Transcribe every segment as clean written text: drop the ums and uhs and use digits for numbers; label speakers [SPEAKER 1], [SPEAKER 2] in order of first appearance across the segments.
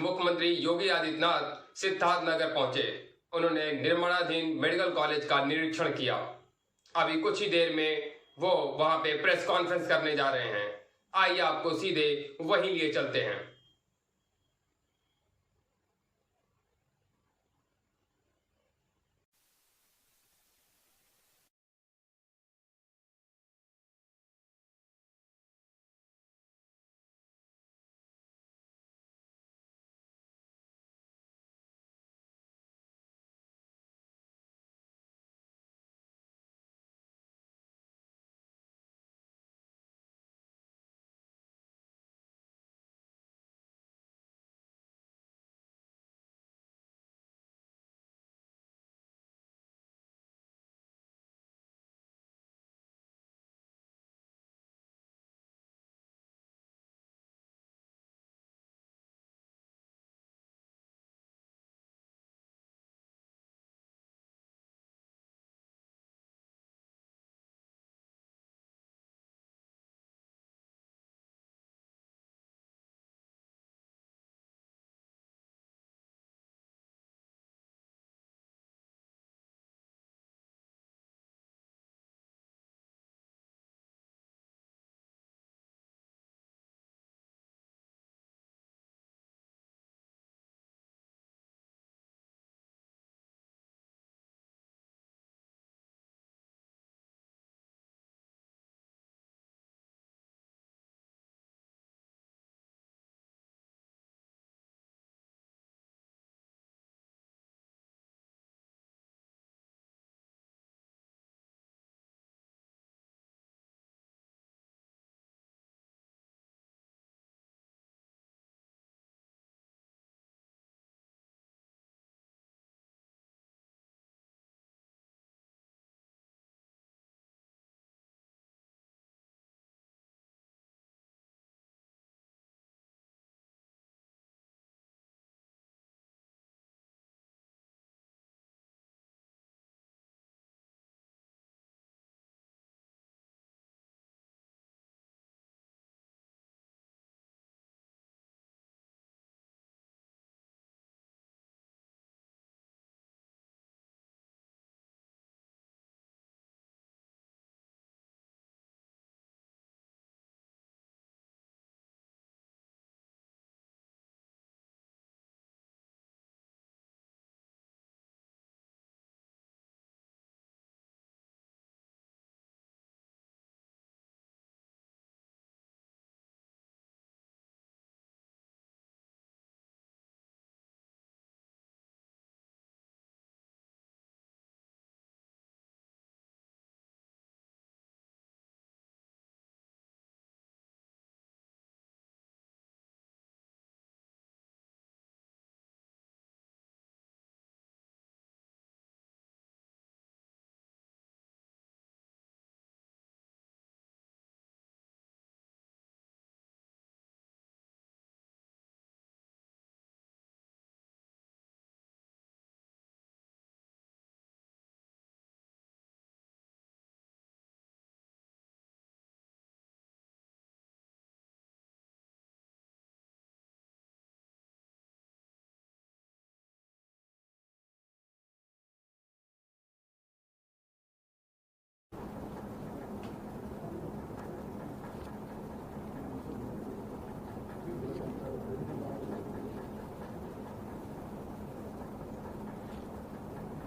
[SPEAKER 1] मुख्यमंत्री योगी आदित्यनाथ सिद्धार्थनगर पहुंचे। उन्होंने निर्माणाधीन मेडिकल कॉलेज का निरीक्षण किया। अभी कुछ ही देर में वो वहां पे प्रेस कॉन्फ्रेंस करने जा रहे हैं। आइए आपको सीधे वहीं लिए चलते हैं।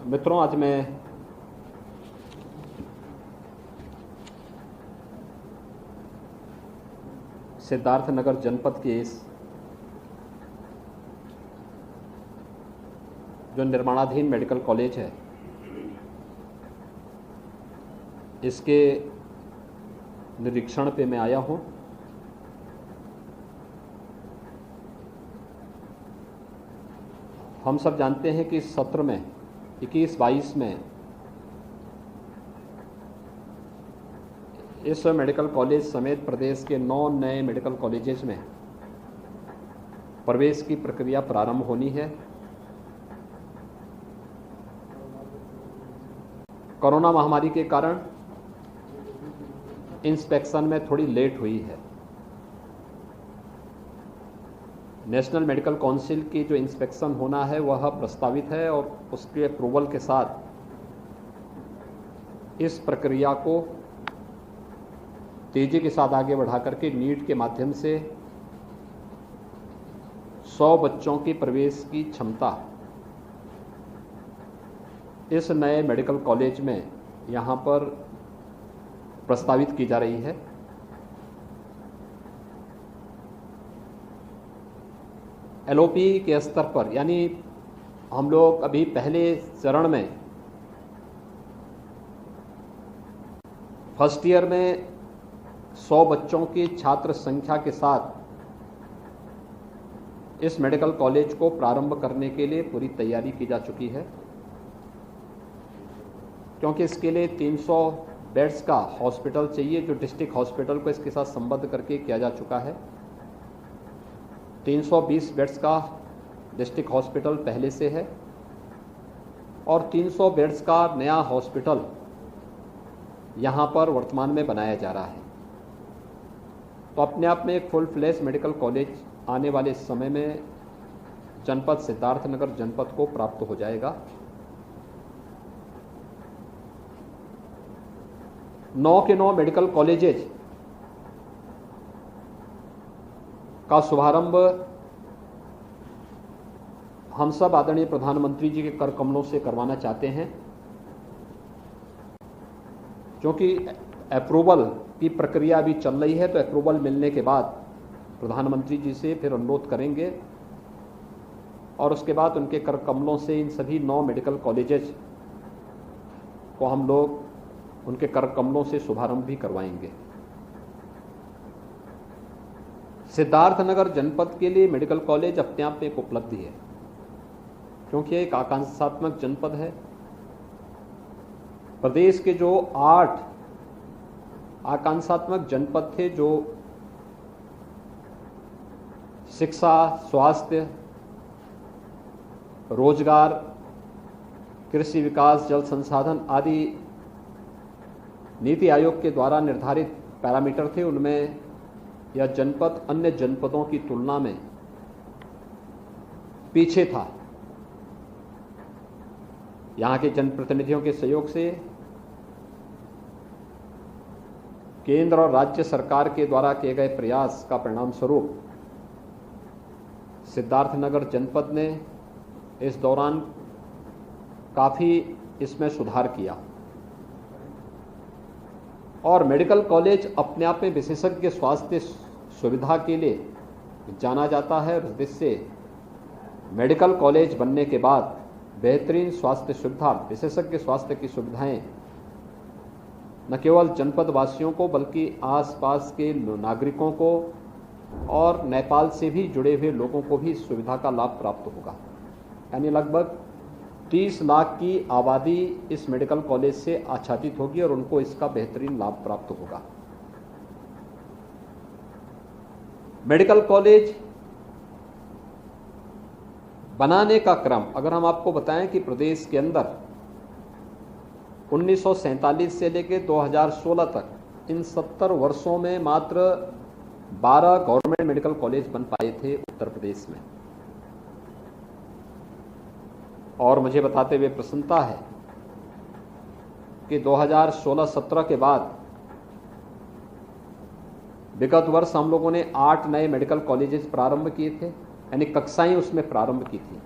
[SPEAKER 2] मित्रों, आज मैं सिद्धार्थनगर जनपद के इस जो निर्माणाधीन मेडिकल कॉलेज है, इसके निरीक्षण पे मैं आया हूं। हम सब जानते हैं कि इस सत्र में 21-22 में इस मेडिकल कॉलेज समेत प्रदेश के 9 नए मेडिकल कॉलेजेस में प्रवेश की प्रक्रिया प्रारंभ होनी है। कोरोना महामारी के कारण इंस्पेक्शन में थोड़ी लेट हुई है। नेशनल मेडिकल काउंसिल की जो इंस्पेक्शन होना है वह प्रस्तावित है और उसके अप्रूवल के साथ इस प्रक्रिया को तेजी के साथ आगे बढ़ा करके नीट के माध्यम से 100 बच्चों की प्रवेश की क्षमता इस नए मेडिकल कॉलेज में यहाँ पर प्रस्तावित की जा रही है। एलओपी के स्तर पर, यानी हम लोग अभी पहले चरण में फर्स्ट ईयर में 100 बच्चों की छात्र संख्या के साथ इस मेडिकल कॉलेज को प्रारंभ करने के लिए पूरी तैयारी की जा चुकी है, क्योंकि इसके लिए 300 बेड्स का हॉस्पिटल चाहिए जो डिस्ट्रिक्ट हॉस्पिटल को इसके साथ संबद्ध करके किया जा चुका है। 320 बेड्स का डिस्ट्रिक्ट हॉस्पिटल पहले से है और 300 बेड्स का नया हॉस्पिटल यहाँ पर वर्तमान में बनाया जा रहा है। तो अपने आप में एक फुल फ्लैश मेडिकल कॉलेज आने वाले समय में जनपद सिद्धार्थनगर जनपद को प्राप्त हो जाएगा। 9 के 9 मेडिकल कॉलेजेज का शुभारंभ हम सब आदरणीय प्रधानमंत्री जी के कर कमलों से करवाना चाहते हैं, क्योंकि अप्रूवल की प्रक्रिया अभी चल रही है। तो अप्रूवल मिलने के बाद प्रधानमंत्री जी से फिर अनुरोध करेंगे और उसके बाद उनके कर कमलों से इन सभी 9 मेडिकल कॉलेजेस को हम लोग उनके कर कमलों से शुभारंभ भी करवाएंगे। सिद्धार्थनगर जनपद के लिए मेडिकल कॉलेज अपने आप में एक उपलब्धि है, क्योंकि एक आकांक्षात्मक जनपद है। प्रदेश के जो 8 आकांक्षात्मक जनपद थे, जो शिक्षा, स्वास्थ्य, रोजगार, कृषि विकास, जल संसाधन आदि नीति आयोग के द्वारा निर्धारित पैरामीटर थे, उनमें यह जनपद अन्य जनपदों की तुलना में पीछे था। यहाँ के जनप्रतिनिधियों के सहयोग से केंद्र और राज्य सरकार के द्वारा किए गए प्रयास का परिणाम स्वरूप सिद्धार्थनगर जनपद ने इस दौरान काफ़ी इसमें सुधार किया और मेडिकल कॉलेज अपने आप में विशेषज्ञ स्वास्थ्य सुविधा के लिए जाना जाता है। जिससे मेडिकल कॉलेज बनने के बाद बेहतरीन स्वास्थ्य सुविधा, विशेषज्ञ स्वास्थ्य की सुविधाएं न केवल जनपद वासियों को बल्कि आसपास के नागरिकों को और नेपाल से भी जुड़े हुए लोगों को भी इस सुविधा का लाभ प्राप्त होगा। यानी लगभग 30 लाख की आबादी इस मेडिकल कॉलेज से आच्छादित होगी और उनको इसका बेहतरीन लाभ प्राप्त होगा। मेडिकल कॉलेज बनाने का क्रम अगर हम आपको बताएं कि प्रदेश के अंदर 1947 से लेकर 2016 तक इन 70 वर्षों में मात्र 12 गवर्नमेंट मेडिकल कॉलेज बन पाए थे उत्तर प्रदेश में। और मुझे बताते हुए प्रसन्नता है कि 2016-17 के बाद विगत वर्ष हम लोगों ने 8 नए मेडिकल कॉलेजेस प्रारंभ किए थे, यानी कक्षाएं उसमें प्रारंभ की थी,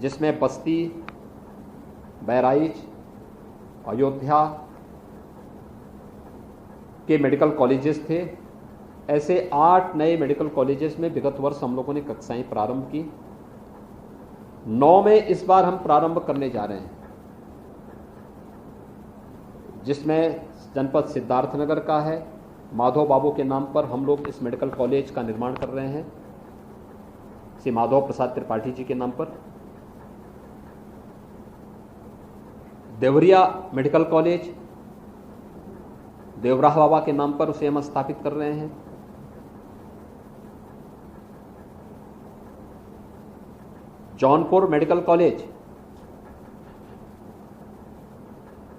[SPEAKER 2] जिसमें बस्ती, बहराइच, अयोध्या के मेडिकल कॉलेजेस थे। ऐसे 8 नए मेडिकल कॉलेजेस में विगत वर्ष हम लोगों ने कक्षाएं प्रारंभ की। 9 में इस बार हम प्रारंभ करने जा रहे हैं, जिसमें जनपद सिद्धार्थनगर का है। माधव बाबू के नाम पर हम लोग इस मेडिकल कॉलेज का निर्माण कर रहे हैं, श्री माधव प्रसाद त्रिपाठी जी के नाम पर। देवरिया मेडिकल कॉलेज देवराह बाबा के नाम पर उसे हम स्थापित कर रहे हैं। जौनपुर मेडिकल कॉलेज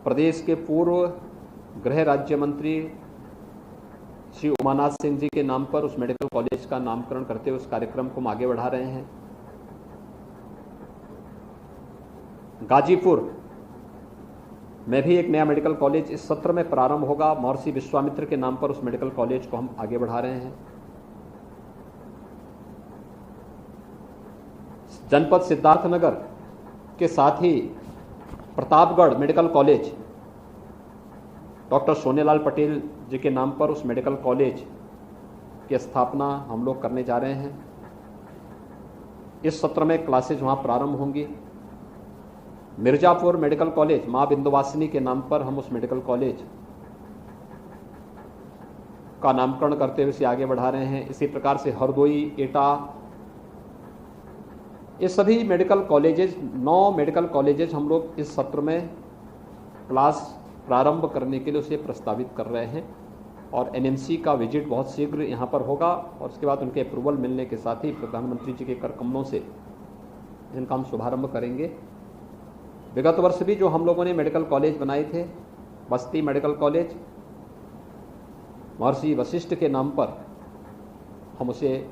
[SPEAKER 2] प्रदेश के पूर्व गृह राज्य मंत्री श्री उमानाथ सिंह जी के नाम पर उस मेडिकल कॉलेज का नामकरण करते हुए उस कार्यक्रम को हम आगे बढ़ा रहे हैं। गाजीपुर में भी एक नया मेडिकल कॉलेज इस सत्र में प्रारंभ होगा। महर्षि विश्वामित्र के नाम पर उस मेडिकल कॉलेज को हम आगे बढ़ा रहे हैं। जनपद सिद्धार्थनगर के साथ ही Pratapgarh medical college doctor Sonelal Patel ji के नाम पर उस मेडिकल कॉलेज की स्थापना हम लोग करने जा रहे हैं। इस सत्र में क्लासेज वहाँ प्रारंभ होंगी। मिर्जापुर मेडिकल कॉलेज माँ बिंदुवासिनी के नाम पर हम उस मेडिकल कॉलेज का नामकरण करते हुए इसे आगे बढ़ा रहे हैं। इसी प्रकार से हरदोई, एटा, ये सभी मेडिकल कॉलेजेज 9 मेडिकल कॉलेजेज हम लोग इस सत्र में क्लास प्रारंभ करने के लिए उसे प्रस्तावित कर रहे हैं और एनएमसी का विजिट बहुत शीघ्र यहाँ पर होगा और उसके बाद उनके अप्रूवल मिलने के साथ ही प्रधानमंत्री जी के कर कमलों से इनका हम शुभारंभ करेंगे। विगत वर्ष भी जो हम लोगों ने मेडिकल कॉलेज बनाए थे, बस्ती मेडिकल कॉलेज महर्षि वशिष्ठ के नाम पर हम उसे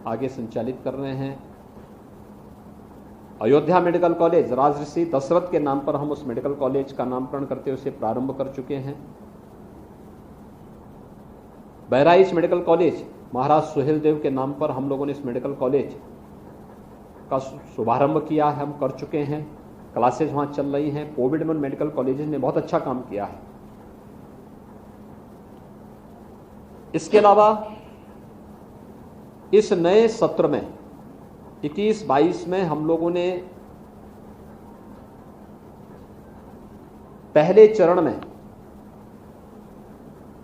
[SPEAKER 2] आगे संचालित कर रहे हैं। अयोध्या मेडिकल कॉलेज राजऋषि दशरथ के नाम पर हम उस मेडिकल कॉलेज का नामकरण करते हुए उसे प्रारंभ कर चुके हैं। बहराइच मेडिकल कॉलेज महाराज सुहेल देव के नाम पर हम लोगों ने इस मेडिकल कॉलेज का शुभारंभ किया है, हम कर चुके हैं। क्लासेज वहाँ चल रही हैं। कोविड में मेडिकल कॉलेजेस ने बहुत अच्छा काम किया है। इसके अलावा इस नए सत्र में 21-22 में हम लोगों ने पहले चरण में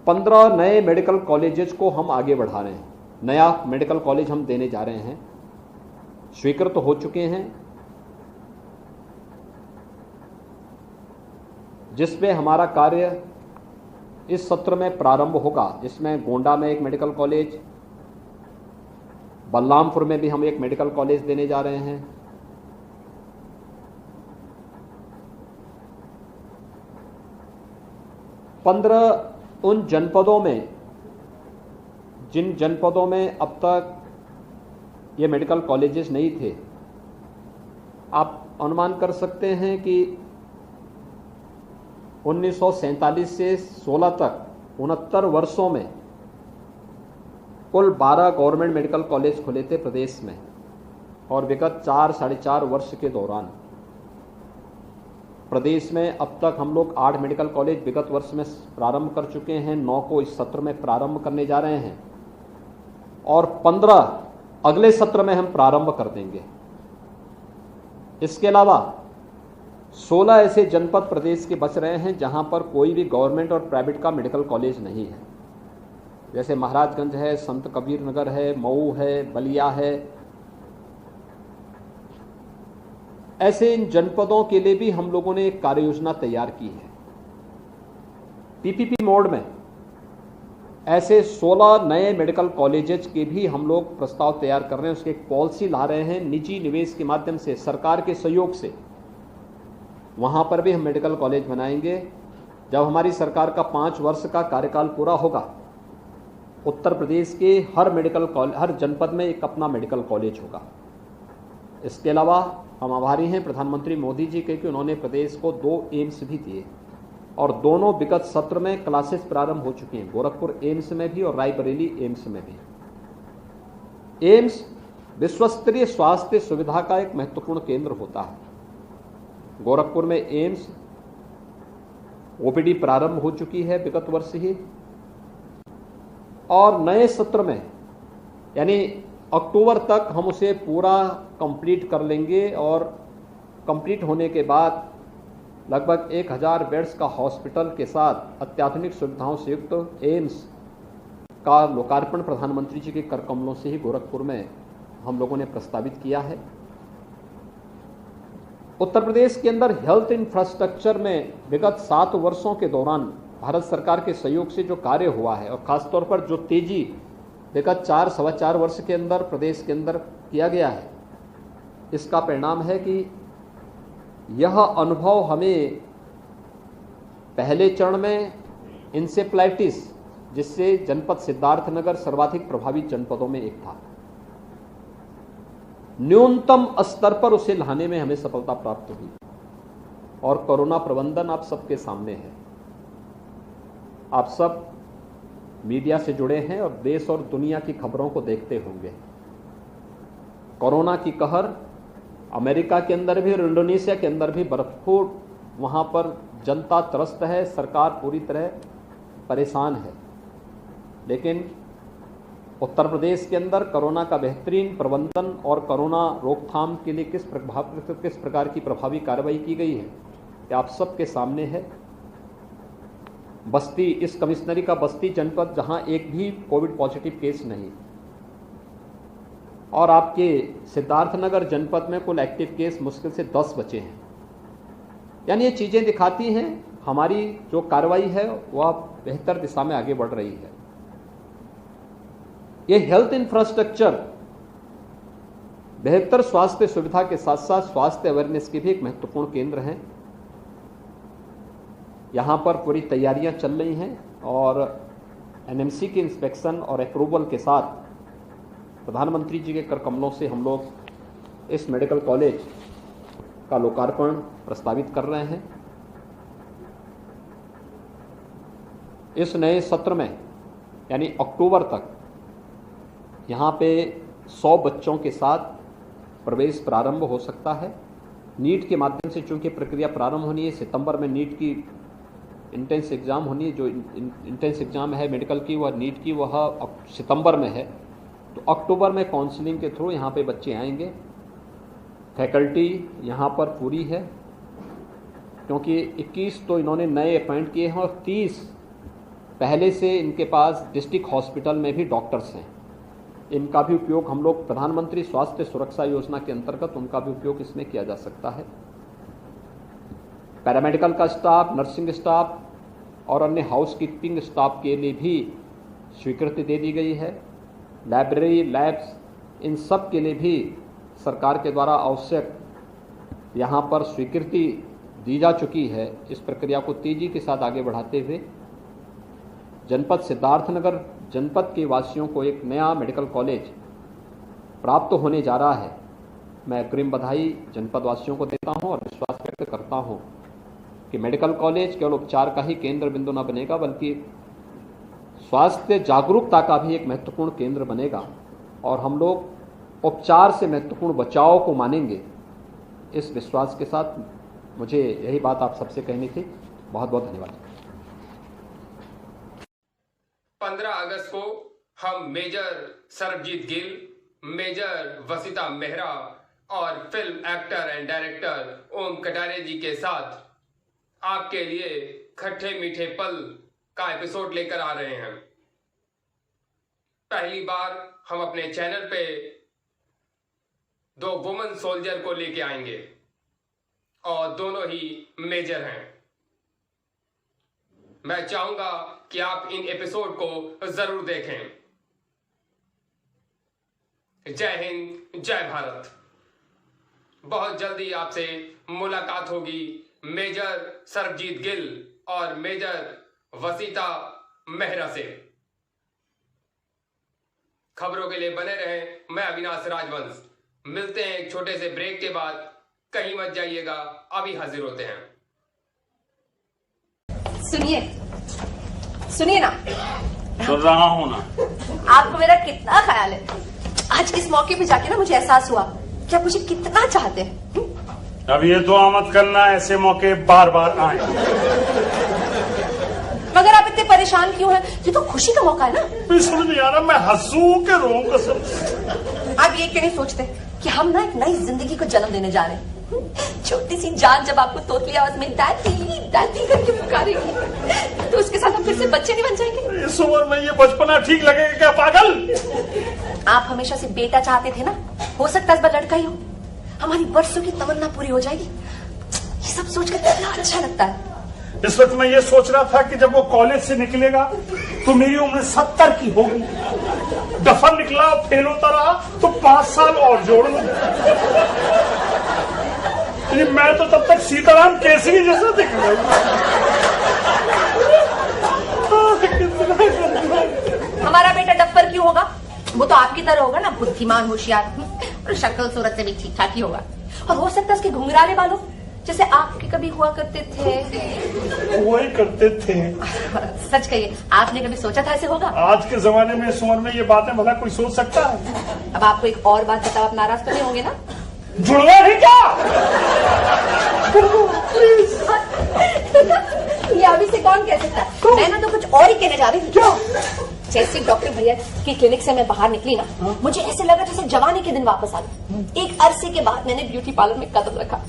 [SPEAKER 2] 15 नए मेडिकल कॉलेजेस को हम आगे बढ़ा रहे हैं। नया मेडिकल कॉलेज हम देने जा रहे हैं, स्वीकृत हो चुके हैं, जिसमें हमारा कार्य इस सत्र में प्रारंभ होगा। जिसमें गोंडा में एक मेडिकल कॉलेज, बलरामपुर में भी हम एक मेडिकल कॉलेज देने जा रहे हैं। उन जनपदों में, जिन जनपदों में अब तक ये मेडिकल कॉलेजेस नहीं थे, आप अनुमान कर सकते हैं कि 1947 से 16 तक 69 वर्षों में कुल 12 गवर्नमेंट मेडिकल कॉलेज खुले थे प्रदेश में और विगत 4-4.5 वर्ष के दौरान प्रदेश में अब तक हम लोग 8 मेडिकल कॉलेज विगत वर्ष में प्रारंभ कर चुके हैं। 9 को इस सत्र में प्रारंभ करने जा रहे हैं और 15 अगले सत्र में हम प्रारंभ कर देंगे। इसके अलावा 16 ऐसे जनपद प्रदेश के बच रहे हैं जहां पर कोई भी गवर्नमेंट और प्राइवेट का मेडिकल कॉलेज नहीं है। जैसे महाराजगंज है, संत कबीर नगर है, मऊ है, बलिया है। ऐसे इन जनपदों के लिए भी हम लोगों ने एक कार्य योजना तैयार की है। पीपीपी मोड में ऐसे 16 नए मेडिकल कॉलेजेस के भी हम लोग प्रस्ताव तैयार कर रहे हैं। उसकी एक पॉलिसी ला रहे हैं निजी निवेश के माध्यम से, सरकार के सहयोग से। वहां पर भी हम मेडिकल कॉलेज बनाएंगे। जब हमारी सरकार का 5 वर्ष का कार्यकाल पूरा होगा, उत्तर प्रदेश के हर जनपद में एक अपना मेडिकल कॉलेज होगा। इसके अलावा हम आभारी हैं प्रधानमंत्री मोदी जी के कि उन्होंने प्रदेश को 2 एम्स भी दिए और दोनों विगत सत्र में क्लासेस प्रारंभ हो चुकी हैं, गोरखपुर एम्स में भी और रायबरेली एम्स में भी। एम्स विश्वस्तरीय स्वास्थ्य सुविधा का एक महत्वपूर्ण केंद्र होता है। गोरखपुर में एम्स ओपीडी प्रारंभ हो चुकी है विगत वर्ष ही और नए सत्र में यानी अक्टूबर तक हम उसे पूरा कंप्लीट कर लेंगे और कंप्लीट होने के बाद लगभग 1000 बेड्स का हॉस्पिटल के साथ अत्याधुनिक सुविधाओं से युक्त एम्स का लोकार्पण प्रधानमंत्री जी के कर कमलों से ही गोरखपुर में हम लोगों ने प्रस्तावित किया है। उत्तर प्रदेश के अंदर हेल्थ इंफ्रास्ट्रक्चर में विगत 7 वर्षों के दौरान भारत सरकार के सहयोग से जो कार्य हुआ है और खासतौर पर जो तेजी विगत 4-4.25 वर्ष के अंदर प्रदेश के अंदर किया गया है, इसका परिणाम है कि यह अनुभव हमें पहले चरण में इंसेफ्लाइटिस जिससे जनपद सिद्धार्थनगर सर्वाधिक प्रभावित जनपदों में एक था। न्यूनतम स्तर पर उसे लाने में हमें सफलता प्राप्त हुई और कोरोना प्रबंधन आप सबके सामने है। आप सब मीडिया से जुड़े हैं और देश और दुनिया की खबरों को देखते होंगे। कोरोना की कहर अमेरिका के अंदर भी और इंडोनेशिया के अंदर भी भरपूर, वहां पर जनता त्रस्त है, सरकार पूरी तरह परेशान है। लेकिन उत्तर प्रदेश के अंदर कोरोना का बेहतरीन प्रबंधन और कोरोना रोकथाम के लिए किस प्रकार की प्रभावी कार्रवाई की गई है कि आप सबके सामने है। बस्ती, इस कमिश्नरी का बस्ती जनपद, जहां एक भी कोविड पॉजिटिव केस नहीं, और आपके सिद्धार्थनगर जनपद में कुल एक्टिव केस मुश्किल से 10 बचे हैं। यानी ये चीजें दिखाती हैं हमारी जो कार्रवाई है वह बेहतर दिशा में आगे बढ़ रही है। ये हेल्थ इंफ्रास्ट्रक्चर बेहतर स्वास्थ्य सुविधा के साथ साथ स्वास्थ्य अवेयरनेस के भी एक महत्वपूर्ण केंद्र हैं। यहां पर पूरी तैयारियां चल रही हैं और एनएमसी के इंस्पेक्शन और अप्रूवल के साथ प्रधानमंत्री जी के कर कमलों से हम लोग इस मेडिकल कॉलेज का लोकार्पण प्रस्तावित कर रहे हैं। इस नए सत्र में यानी अक्टूबर तक यहाँ पे 100 बच्चों के साथ प्रवेश प्रारंभ हो सकता है। नीट के माध्यम से चूंकि प्रक्रिया प्रारंभ होनी है, सितंबर में नीट की इंटेंस एग्ज़ाम होनी है, जो इंटेंस एग्ज़ाम है मेडिकल की, वह नीट की वह सितंबर में है। तो अक्टूबर में काउंसलिंग के थ्रू यहाँ पे बच्चे आएंगे। फैकल्टी यहाँ पर पूरी है क्योंकि 21 तो इन्होंने नए अपॉइंट किए हैं और 30 पहले से इनके पास डिस्ट्रिक्ट हॉस्पिटल में भी डॉक्टर्स हैं। इनका भी उपयोग हम लोग प्रधानमंत्री स्वास्थ्य सुरक्षा योजना के अंतर्गत उनका भी उपयोग इसमें किया जा सकता है। पैरामेडिकल का स्टाफ, नर्सिंग स्टाफ और अन्य हाउस कीपिंग स्टाफ के लिए भी स्वीकृति दे दी गई है। लाइब्रेरी, लैब्स, इन सब के लिए भी सरकार के द्वारा आवश्यक यहाँ पर स्वीकृति दी जा चुकी है। इस प्रक्रिया को तेजी के साथ आगे बढ़ाते हुए जनपद सिद्धार्थनगर जनपद के वासियों को एक नया मेडिकल कॉलेज प्राप्त होने जा रहा है। मैं अग्रिम बधाई जनपद वासियों को देता हूं और विश्वास व्यक्त करता हूं कि मेडिकल कॉलेज केवल उपचार का ही केंद्र बिंदु न बनेगा बल्कि स्वास्थ्य जागरूकता का भी एक महत्वपूर्ण केंद्र बनेगा और हम लोग उपचार से महत्वपूर्ण बचाव को मानेंगे। इस विश्वास के साथ मुझे यही बात आप सबसे कहनी थी। बहुत बहुत धन्यवाद।
[SPEAKER 1] 15 अगस्त को हम मेजर सरबजीत गिल, मेजर वसीता मेहरा और फिल्म एक्टर एंड डायरेक्टर ओम कटारे जी के साथ आपके लिए खट्टे मीठे पल का एपिसोड लेकर आ रहे हैं। पहली बार हम अपने चैनल पे 2 वुमेन सोल्जर को लेके आएंगे और दोनों ही मेजर हैं। मैं चाहूंगा कि आप इन एपिसोड को जरूर देखें। जय हिंद, जय भारत। बहुत जल्दी आपसे मुलाकात होगी मेजर सरबजीत गिल और मेजर वसीता मेहरा से। खबरों के लिए बने रहें। मैं अविनाश राजवंश। मिलते हैं एक छोटे से ब्रेक के बाद। कहीं मत जाइएगा, अभी हाजिर होते हैं।
[SPEAKER 3] सुनिए ना।
[SPEAKER 4] सुन रहा हूँ ना।
[SPEAKER 3] आपको मेरा कितना ख्याल है। आज इस मौके पे जाके ना मुझे एहसास हुआ कि आप मुझे कितना चाहते हैं।
[SPEAKER 4] अब ये दुआ मत करना ऐसे मौके बार बार आए।
[SPEAKER 3] मगर आप इतने परेशान क्यों हैं? ये तो खुशी का मौका है ना।
[SPEAKER 4] मैं समझ नहीं आ रहा मैं हंसूं के रोऊं कसम।
[SPEAKER 3] आप ये क्यों नहीं सोचते कि हम ना एक नई जिंदगी को जन्म देने जा रहे हैं। छोटी सी जान जब आपको तोतली आवाज में दादी दादी करके पुकारेगी तो उसके साथ हम फिर से बच्चे नहीं बन जाएंगे?
[SPEAKER 4] इस उम्र में ये बचपना ठीक लगेगा क्या पागल?
[SPEAKER 3] आप हमेशा से बेटा चाहते थे ना, हो सकता है इस बार लड़का ही हो। हमारी बरसों की तमन्ना पूरी हो जाएगी। ये सब सोचकर कितना अच्छा लगता है।
[SPEAKER 4] इस वक्त मैं ये सोच रहा था कि जब वो कॉलेज से निकलेगा तो मेरी उम्र 70 की होगी। दफन निकला, फेल होता रहा तो 5 साल और जोड़ लो। मैं तो तब तक सीताराम केसरी जैसा दिख रहा हूँ।
[SPEAKER 3] का डफर क्यों होगा? वो तो आपकी तरह होगा ना, बुद्धिमान होशियार, और शक्ल सूरत से भी ठीक ठाक ही होगा। और हो सकता है उसके घुंघराले बालों जैसे आपके कभी हुआ करते थे।
[SPEAKER 4] हुआ ही करते थे।
[SPEAKER 3] सच कहिए, आपने कभी सोचा था ऐसे होगा?
[SPEAKER 4] आज के जमाने में इस उम्र में ये बातें भला कोई सोच सकता है?
[SPEAKER 3] अब आपको एक और बात बताओ, आप नाराज तो नहीं होंगे ना?
[SPEAKER 4] जुड़वा है क्या?
[SPEAKER 3] ये अभी से कौन कह सकता है? मैं ना तो कुछ और ही कहने जा रही हूँ। जैसे डॉक्टर भैया की क्लिनिक से मैं बाहर निकली ना, मुझे ऐसे लगा जैसे जवानी के दिन वापस आ गए। एक अरसे के बाद मैंने ब्यूटी पार्लर में कदम रखा।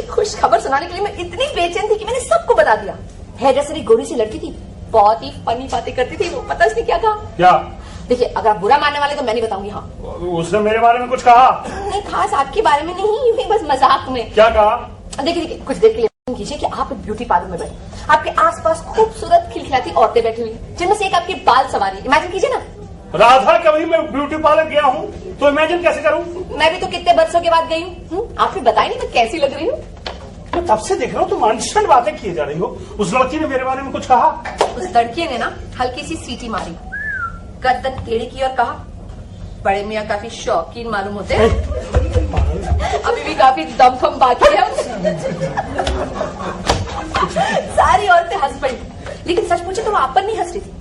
[SPEAKER 3] खुश खबर सुनाने के लिए मैं इतनी बेचैन थी कि मैंने सबको बता दिया। हेयर ड्रेसर एक गोरी सी लड़की थी, बहुत ही फनी बातें करती थी। वो पता उसने क्या कहा?
[SPEAKER 4] क्या?
[SPEAKER 3] देखिए, अगर आप बुरा मानने वाले तो मैं नहीं बताऊंगी। हाँ,
[SPEAKER 4] उसने मेरे बारे में कुछ कहा?
[SPEAKER 3] नहीं, खास आपके बारे में नहीं, यूं ही बस मजाक में।
[SPEAKER 4] क्या कहा?
[SPEAKER 3] देखिए, कुछ देर के लिए कीजिए कि आप एक ब्यूटी पार्लर में बैठे, आपके आसपास खूबसूरत खिलखिलाती औरतें बैठी हुई, जिनमें से एक आपके बाल सवारी। इमेजिन कीजिए ना।
[SPEAKER 4] राधा, कभी मैं ब्यूटी पार्लर गया हूँ तो इमेजिन कैसे करूँ?
[SPEAKER 3] मैं भी तो कितने बरसों के बाद गई हूँ। आपने बताई नहीं मैं कैसी लग रही हूँ?
[SPEAKER 4] मैं तब से देख रहा हूँ तुम अनस्टैंड बातें किए जा रही हो। उस लड़की ने मेरे बारे में कुछ कहा?
[SPEAKER 3] उस लड़की ने ना हल्की सी सीटी मारी, गर्दन टेढ़ी की और कहा, बड़े मियाँ काफी शौकीन मालूम होते हैं, अभी भी काफी दम फम बाकी है। सारी औरतें हंस पड़ी, लेकिन सच पूछे तो वो आप पर नहीं हंस रही थी।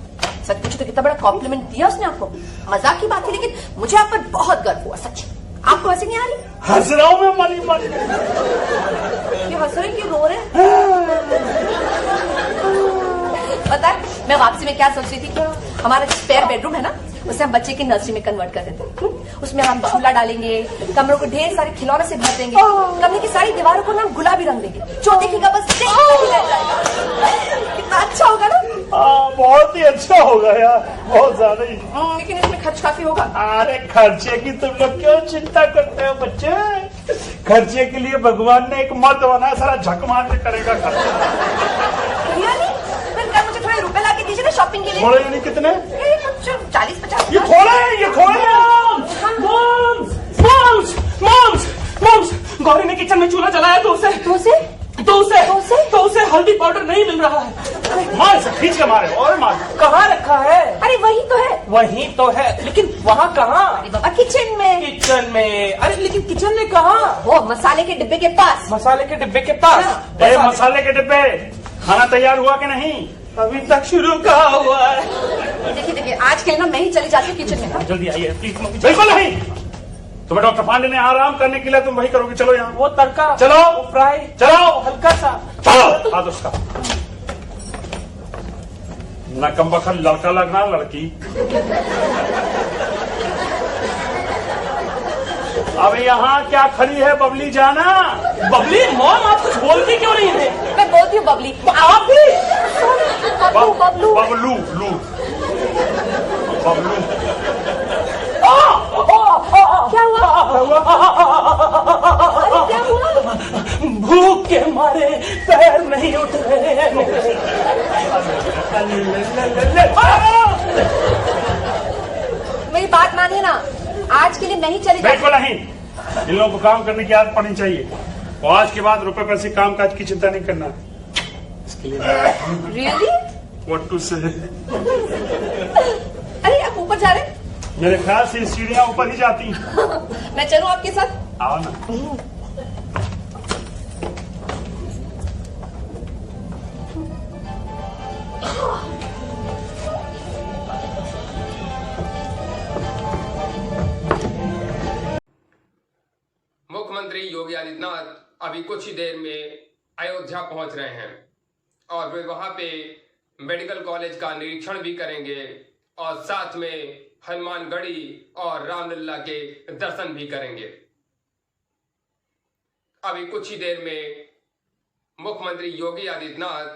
[SPEAKER 3] सच पूछे तो कितना बड़ा कॉम्प्लीमेंट दिया उसने आपको। मजाक की बात थी, लेकिन मुझे आप पर बहुत गर्व हुआ। सच। आपको हंसी नहीं आ रही?
[SPEAKER 4] हंस रहा हूँ मैं, मनी मनी।
[SPEAKER 3] ये हंस रहे कि रो रहे? पता है मैं वापसी में क्या सोच रही थी कि हमारा स्पेयर बेडरूम है ना, उसे हम बच्चे की नर्सरी में कन्वर्ट कर देते। उसमें हम झूला डालेंगे, कमरों को ढेर सारे खिलौने से भर देंगे, कमरे की सारी दीवारों को ना गुलाबी रंग देंगे, जो देखेगा बस कितना अच्छा होगा ना।
[SPEAKER 4] बहुत ही अच्छा होगा यार, बहुत ज्यादा ही।
[SPEAKER 3] लेकिन इसमें खर्च काफी होगा।
[SPEAKER 4] अरे खर्चे की तुम लोग क्यों चिंता करते हो बच्चे? खर्चे के लिए भगवान ने एक मर्द बनाया, सारा झक मार के करेगा खर्चा।
[SPEAKER 3] फिर क्या मुझे थोड़े रुपए ला के दीजिए ना शॉपिंग के लिए।
[SPEAKER 4] थोड़े यानी कितने?
[SPEAKER 3] 40-50।
[SPEAKER 4] ये थोड़े हैं, ये थोड़े हैं।
[SPEAKER 5] मॉम्स, गौरी ने किचन में चूल्हा जलाया तो उसे हल्दी पाउडर नहीं मिल रहा है।
[SPEAKER 4] मार से खींच के मारे और मार।
[SPEAKER 5] कहाँ रखा है?
[SPEAKER 3] अरे वही तो है,
[SPEAKER 5] लेकिन वहाँ कहाँ?
[SPEAKER 3] अरे बाबा किचन में।
[SPEAKER 5] अरे लेकिन किचन में कहाँ?
[SPEAKER 3] वो मसाले के डिब्बे के पास।
[SPEAKER 5] मसाले के डिब्बे के पास।
[SPEAKER 4] मसाले के डिब्बे, खाना तैयार हुआ कि नहीं?
[SPEAKER 5] अभी तक शुरू कहाँ हुआ है?
[SPEAKER 3] देखिए, आज के लिए ना मैं ही चली जाती हूँ किचन में।
[SPEAKER 4] जल्दी आइए प्लीज। बिल्कुल नहीं, तुम्हें डॉक्टर पांडे ने आराम करने के लिए तुम वही करोगे। चलो यहाँ।
[SPEAKER 5] वो तड़का,
[SPEAKER 4] चलो।
[SPEAKER 5] वो फ्राई,
[SPEAKER 4] चलो
[SPEAKER 5] हल्का सा।
[SPEAKER 4] चलो हाथ उसका। न कम बखत लड़का लगना लड़की। अब यहाँ क्या खड़ी है बबली जाना?
[SPEAKER 5] बबली मॉम, आप कुछ बोलती क्यों नहीं है?
[SPEAKER 3] मैं बोलती हूँ बबली।
[SPEAKER 5] आप भी?
[SPEAKER 3] बबलू।
[SPEAKER 4] बबलू लू बबलू।
[SPEAKER 3] क्या हुआ? अरे क्या हुआ?
[SPEAKER 5] भूख के मारे पैर नहीं उठ रहे हैं मेरे।
[SPEAKER 3] मेरी बात मानिए ना, आज के लिए मैं ही चली जाती।
[SPEAKER 4] बिल्कुल नहीं, इन लोगों को काम करने की आदत पड़नी चाहिए और आज के बाद रुपए पैसे काम काज की चिंता नहीं करना इसके लिए।
[SPEAKER 3] Really?
[SPEAKER 4] What to say?
[SPEAKER 3] अरे आप ऊपर जा रहे हैं?
[SPEAKER 4] मेरे ख्याल से सीढ़ियां ऊपर ही जाती हैं।
[SPEAKER 3] मैं चलूं आपके साथ?
[SPEAKER 4] आओ ना।
[SPEAKER 1] मुख्यमंत्री योगी आदित्यनाथ अभी कुछ ही देर में अयोध्या पहुंच रहे हैं और वे वहां पे मेडिकल कॉलेज का निरीक्षण भी करेंगे और साथ में हनुमानगढ़ी और रामलला के दर्शन भी करेंगे। अभी कुछ ही देर में मुख्यमंत्री योगी आदित्यनाथ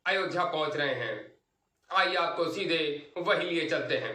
[SPEAKER 1] अयोध्या पहुंच रहे हैं। आइए आपको सीधे वही लिए चलते हैं।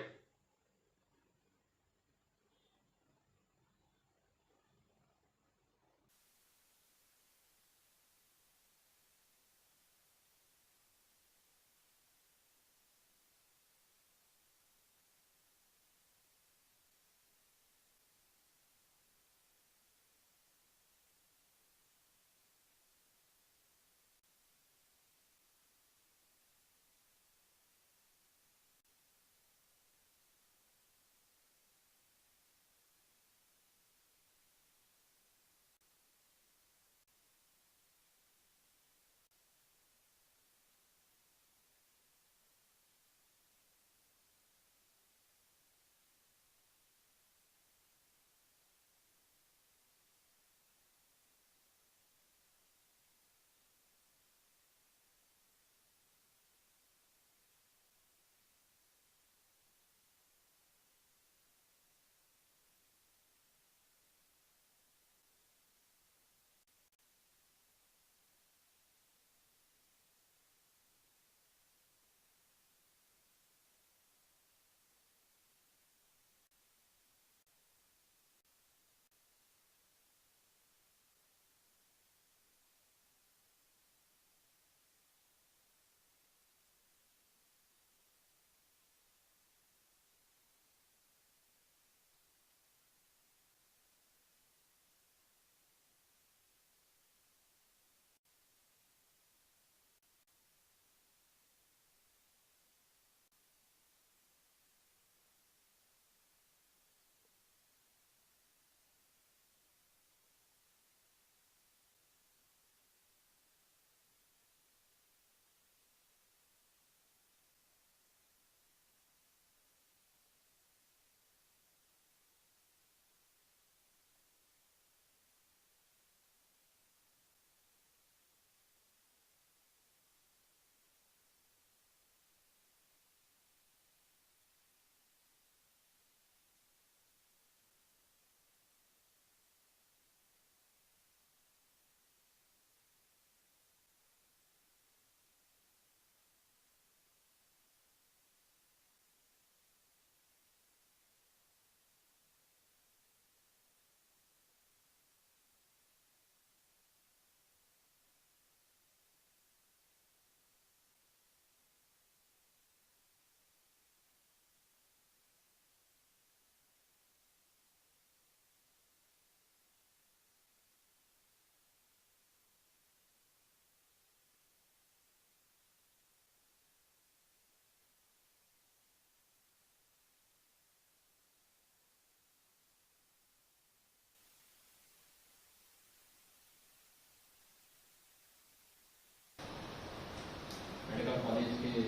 [SPEAKER 2] मेडिकल कॉलेज के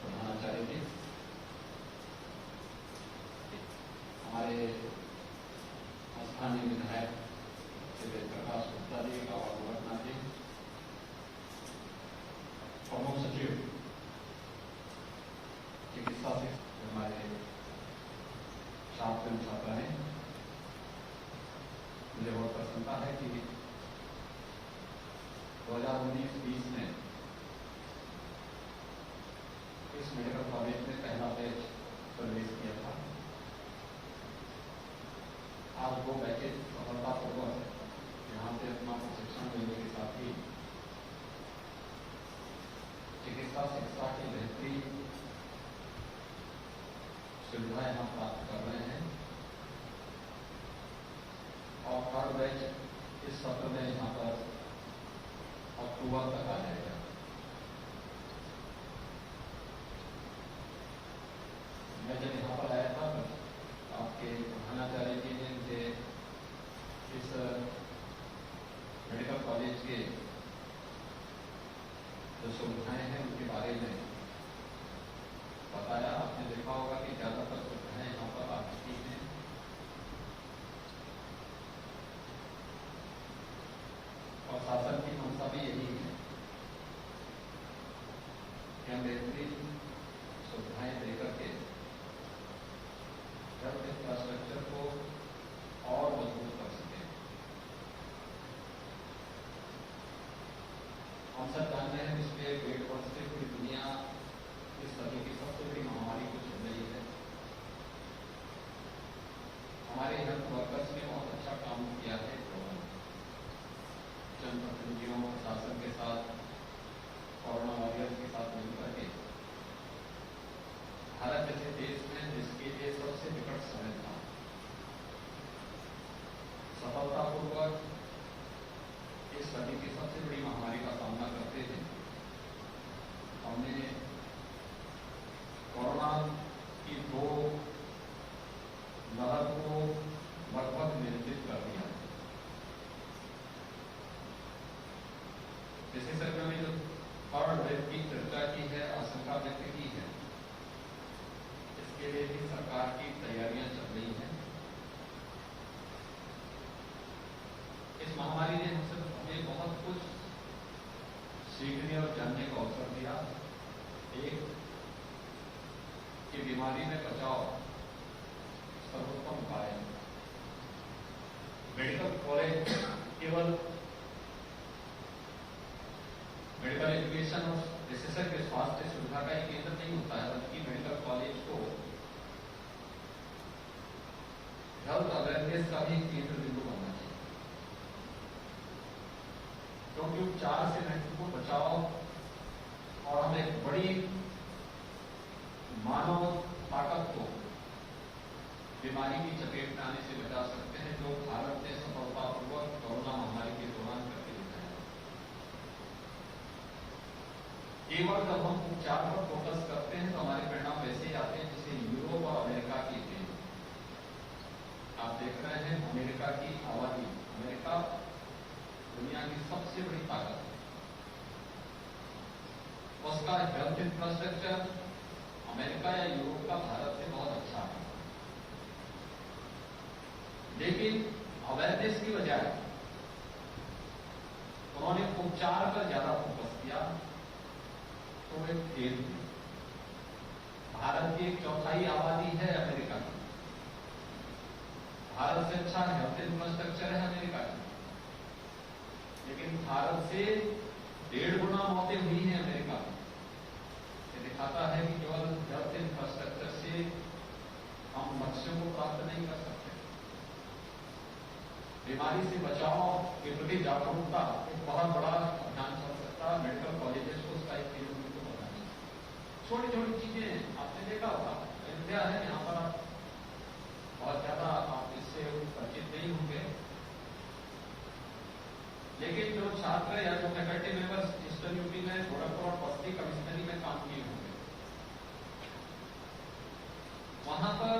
[SPEAKER 2] प्रधानाचार्य थे, हमारे स्थानीय विधायक श्री प्रकाश गुप्ता जी, बाबा गोरखनाथ जी, प्रमुख सचिव चिकित्सा से हमारे छात्र छात्रा हैं। मुझे बहुत प्रसन्नता है कि 2019-20 में इस मेडिकल कॉलेज में पहला बैच प्रवेश किया था। आज वो बैचेज सफलतापूर्वक यहाँ से अपना प्रशिक्षण लेने के साथ ही चिकित्सा शिक्षा की बेहतरीन सुविधा यहाँ प्राप्त कर रहे हैं और हर बैच इस सत्र में यहाँ पर अक्टूबर तक आ जाएगा। मैं जब यहाँ पर आया था तो आपके प्रधानाचार्य जी ने मुझे इस मेडिकल कॉलेज के जो सुविधाएं हैं उनके बारे में बताया। आपने देखा होगा कि ज्यादातर सुविधाएं यहाँ पर आती हैं। और शासन की मंशा भी यही है कि हम बेहतरीन सुविधाएं देकर के हेल्थ इंफ्रास्ट्रक्चर को और मजबूत कर सकें। हम सब जानते हैं पिछले 1.5 वर्ष से पूरी दुनिया इस सदी की सबसे बड़ी महामारी को झेल रही है। हमारे हेल्थ वर्कर्स ने बहुत अच्छा काम किया है। जनप्रतिनिधियों प्रशासन के साथ, कोरोना वॉरियर्स के साथ मिलकर के भारत जैसे देश में जिसके लिए सबसे विकट समय था, सफलतापूर्वक इस सदी की सबसे बड़ी महामारी का सामना करते थे। हमने कोरोना की 2 लहर को लगभग नियंत्रित कर दिया। विशेषज्ञों ने जो थर्ड वेव की चर्चा की है, आशंका व्यक्त की है, इसके लिए भी सरकार की तैयारियां चल रही हैं। इस महामारी ने हमें बहुत कुछ सीखने और जानने का अवसर दिया। एक कि बीमारी में बचाव सर्वोत्तम उपाय है। मेडिकल कॉलेज केवल मेडिकल एजुकेशन और विशेषज्ञ स्वास्थ्य सुविधा का एक केंद्र नहीं होता है, बल्कि मेडिकल कॉलेज को हेल्थ अवेयरनेस का भी केंद्र बिंदु बनना चाहिए। क्योंकि उपचार से मृत्यु को बचाओ और हम एक बड़ी मानव ताकत को बीमारी की चपेट में आने से बचा सकते हैं, जो भारत ने सफलतापूर्वक कोरोना महामारी के दौरान करके दिखाया। केवल जब हम उपचार पर फोकस करते हैं तो हमारे परिणाम वैसे ही आते हैं जैसे यूरोप और अमेरिका की थे। आप देख रहे हैं अमेरिका की आबादी, अमेरिका दुनिया की सबसे बड़ी ताकत है, उसका हेल्थ इंफ्रास्ट्रक्चर अमेरिका या यूरोप का भारत से बहुत अच्छा है। लेकिन अवेयरनेस की बजाय उन्होंने उपचार पर ज्यादा फोकस किया, तो वे फेल हुए। भारत की 1/4 आबादी है अमेरिका की। भारत से अच्छा हेल्थ इंफ्रास्ट्रक्चर है अमेरिका की, लेकिन भारत से 1.5 गुना मौतें हुई हैं अमेरिका में। ये दिखाता है कि केवल हेल्थ इंफ्रास्ट्रक्चर से हम लक्ष्यों को प्राप्त नहीं कर सकते। बीमारी से बचाव के प्रति जागरूकता एक बहुत बड़ा अभियान चल सकता है। मेडिकल कॉलेजेस को उसका एक केंद्र बिंदु बनाना। छोटी छोटी चीजें आपने देखा होगा, अयोध्या है, यहाँ पर आप बहुत ज्यादा आप इससे परिचित नहीं होंगे, लेकिन जो छात्र या जो फैकल्टी मेंबर्स ईस्टर्न यूपी में गोरखपुर और बस्ती कमिश्नरी में काम किए होंगे, वहां पर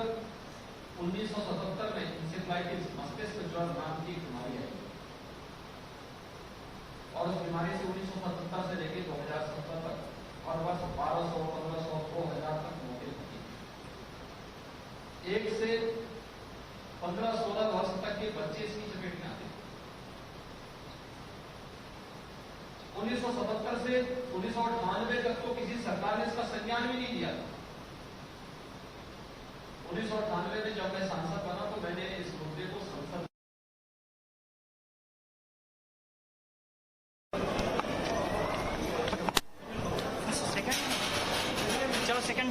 [SPEAKER 2] 1977 में इंसेफ्लाइटिस मस्तिष्क ज्वर नाम की बीमारी आई
[SPEAKER 6] और उस बीमारी से 1977 से लेकर 2017 तक और वर्ष 1200, 1500, 2000 तक मौतें होती। 1 से 15-16 वर्ष तक के बच्चे इसकी चपेट में आते। 1977 से 1998 तक तो किसी सरकार ने इसका संज्ञान भी नहीं दिया था। 1998 में जब मैं सांसद बना तो मैंने इस मुद्दे को संसद
[SPEAKER 5] चलो सेकंड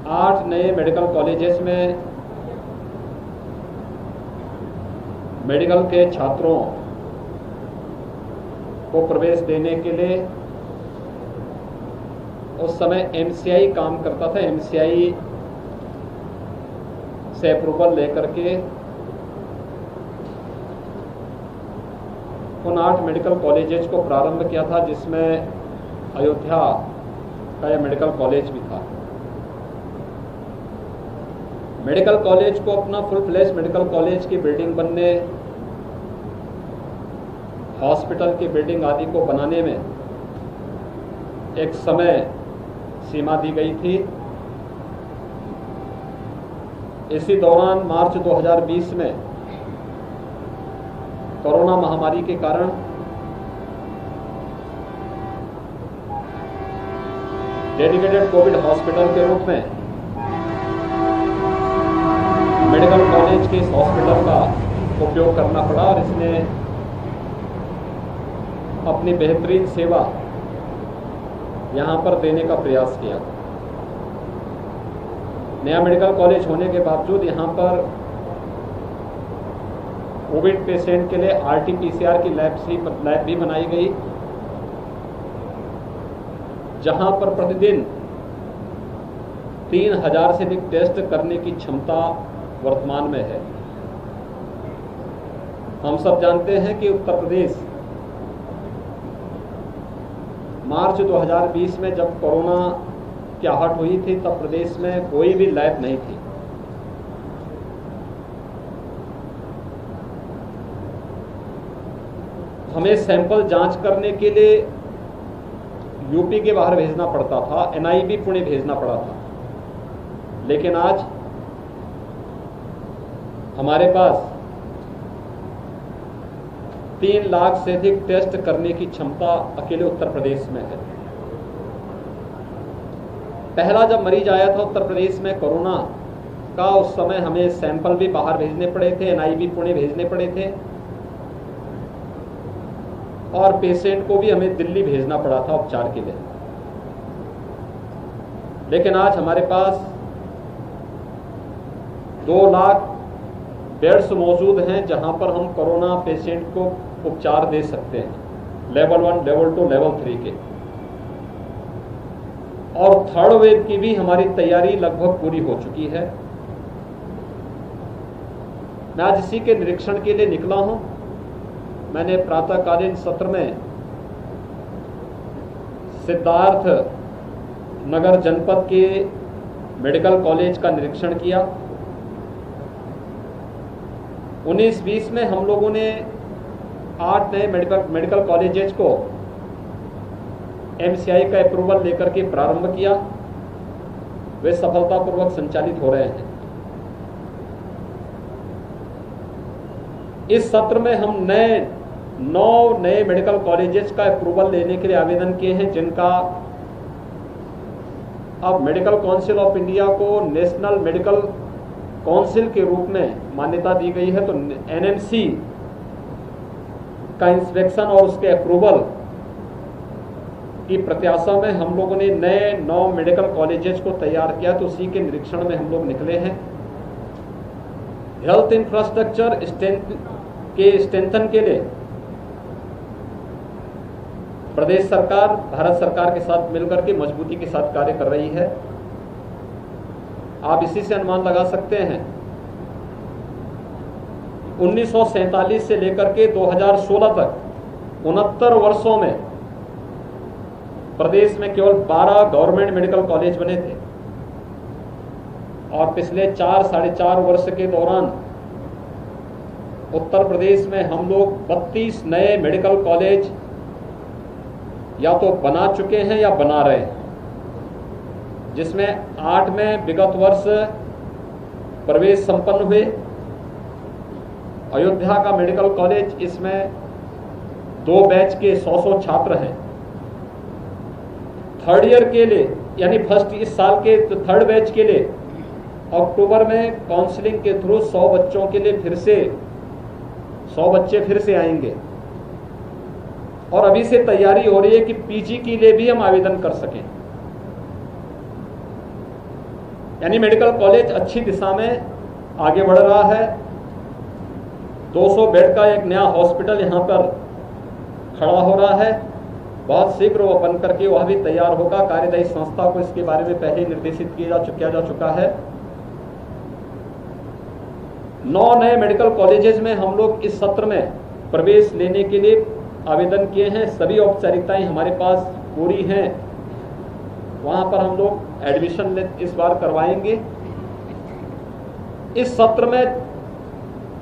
[SPEAKER 2] 8 नए मेडिकल कॉलेजेस में मेडिकल के छात्रों को प्रवेश देने के लिए उस समय एमसीआई काम करता था। एमसीआई से अप्रूवल लेकर के उन 8 मेडिकल कॉलेजेस को प्रारंभ किया था, जिसमें अयोध्या का यह मेडिकल कॉलेज भी था। मेडिकल कॉलेज को अपना फुल फ्लैश मेडिकल कॉलेज की बिल्डिंग बनने, हॉस्पिटल की बिल्डिंग आदि को बनाने में एक समय सीमा दी गई थी। इसी दौरान मार्च 2020 में कोरोना महामारी के कारण डेडिकेटेड कोविड हॉस्पिटल के रूप में मेडिकल कॉलेज के इस हॉस्पिटल का उपयोग करना पड़ा और इसने अपनी बेहतरीन सेवा यहां पर देने का प्रयास किया। नया मेडिकल कॉलेज होने के बावजूद यहां पर कोविड पेशेंट के लिए आरटीपीसीआर की लैब भी बनाई गई, जहां पर प्रतिदिन 3000 से अधिक टेस्ट करने की क्षमता वर्तमान में है। हम सब जानते हैं कि उत्तर प्रदेश मार्च 2020 में जब कोरोना की आहट हुई थी, तब प्रदेश में कोई भी लैब नहीं थी। हमें सैंपल जांच करने के लिए यूपी के बाहर भेजना पड़ता था, एनआईबी पुणे भेजना पड़ा था। लेकिन आज हमारे पास 3 लाख से अधिक टेस्ट करने की क्षमता अकेले उत्तर प्रदेश में है। पहला जब मरीज आया था उत्तर प्रदेश में कोरोना का, उस समय हमें सैंपल भी बाहर भेजने पड़े थे, एनआईबी पुणे भेजने पड़े थे और पेशेंट को भी हमें दिल्ली भेजना पड़ा था उपचार के लिए। लेकिन आज हमारे पास 2 लाख बेड्स मौजूद हैं जहां पर हम कोरोना पेशेंट को उपचार दे सकते हैं, लेवल 1, लेवल 2, लेवल 3 के। और 3rd वेव की भी हमारी तैयारी लगभग पूरी हो चुकी है। मैं आज इसी के निरीक्षण के लिए निकला हूं। मैंने प्रातःकालीन सत्र में सिद्धार्थ नगर जनपद के मेडिकल कॉलेज का निरीक्षण किया। 19-20 में हम लोगों ने 8 नए मेडिकल कॉलेजेस को एमसीआई का अप्रूवल लेकर के प्रारंभ किया। वे सफलतापूर्वक संचालित हो रहे हैं। इस सत्र में हम 9 नए मेडिकल कॉलेजेस का अप्रूवल लेने के लिए आवेदन किए हैं, जिनका अब मेडिकल काउंसिल ऑफ इंडिया को नेशनल मेडिकल काउंसिल के रूप में मान्यता दी गई है। तो एनएमसी का इंस्पेक्शन और उसके अप्रूवल की प्रत्याशा में हम लोगों ने नए 9 मेडिकल कॉलेजेस को तैयार किया। तो उसी के निरीक्षण में हम लोग निकले हैं। हेल्थ इंफ्रास्ट्रक्चर के स्ट्रेंथन के लिए प्रदेश सरकार भारत सरकार के साथ मिलकर के मजबूती के साथ कार्य कर रही है। आप इसी से अनुमान लगा सकते हैं 1947 से लेकर के 2016 तक 69 वर्षों में प्रदेश में केवल 12 गवर्नमेंट मेडिकल कॉलेज बने थे और पिछले 4-4.5 वर्ष के दौरान उत्तर प्रदेश में हम लोग 32 नए मेडिकल कॉलेज या तो बना चुके हैं या बना रहे हैं, जिसमें 8 में विगत वर्ष प्रवेश संपन्न हुए। अयोध्या का मेडिकल कॉलेज, इसमें 2 बैच के 100 छात्र हैं। 3rd ईयर के लिए यानी फर्स्ट इस साल के 3rd बैच के लिए अक्टूबर में काउंसलिंग के थ्रू 100 बच्चों के लिए फिर से 100 बच्चे फिर से आएंगे और अभी से तैयारी हो रही है कि पीजी के लिए भी हम आवेदन कर सकें। यानी मेडिकल कॉलेज अच्छी दिशा में आगे बढ़ रहा है। 200 बेड का एक नया हॉस्पिटल यहाँ पर खड़ा हो रहा है। बहुत शीघ्र वो बन करके वह भी तैयार होगा। कार्यदायी संस्था को इसके बारे में पहले निर्देशित किया जा चुका है। 9 नए मेडिकल कॉलेजेस में हम लोग इस सत्र में प्रवेश लेने के लिए आवेदन किए हैं। सभी औपचारिकताएं हमारे पास पूरी हैं। वहां पर हम लोग एडमिशन इस बार करवाएंगे। इस सत्र में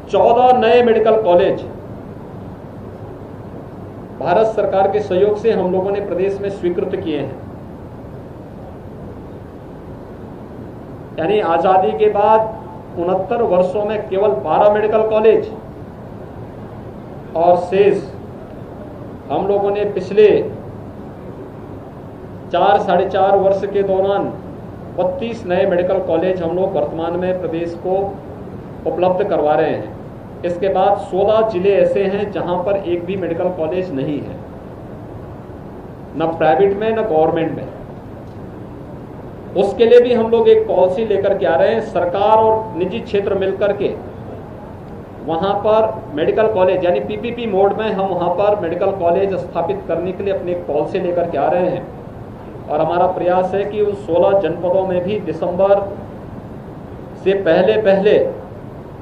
[SPEAKER 2] 14 नए मेडिकल कॉलेज भारत सरकार के सहयोग से हम लोगों ने प्रदेश में स्वीकृत किए हैं। यानी आजादी के बाद 69 वर्षों में केवल 12 मेडिकल कॉलेज और शेष हम लोगों ने पिछले 4-4.5 वर्ष के दौरान 32 नए मेडिकल कॉलेज हम लोग वर्तमान में प्रदेश को उपलब्ध करवा रहे हैं। इसके बाद 16 जिले ऐसे हैं जहां पर एक भी मेडिकल कॉलेज नहीं है, न प्राइवेट में न गवर्नमेंट में। उसके लिए भी हम लोग एक पॉलिसी लेकर के आ रहे हैं। सरकार और निजी क्षेत्र मिलकर के वहां पर मेडिकल कॉलेज यानी पीपीपी मोड में हम वहां पर मेडिकल कॉलेज स्थापित करने के लिए अपनी एक पॉलिसी लेकर के आ रहे हैं। और हमारा प्रयास है कि उन 16 जनपदों में भी दिसंबर से पहले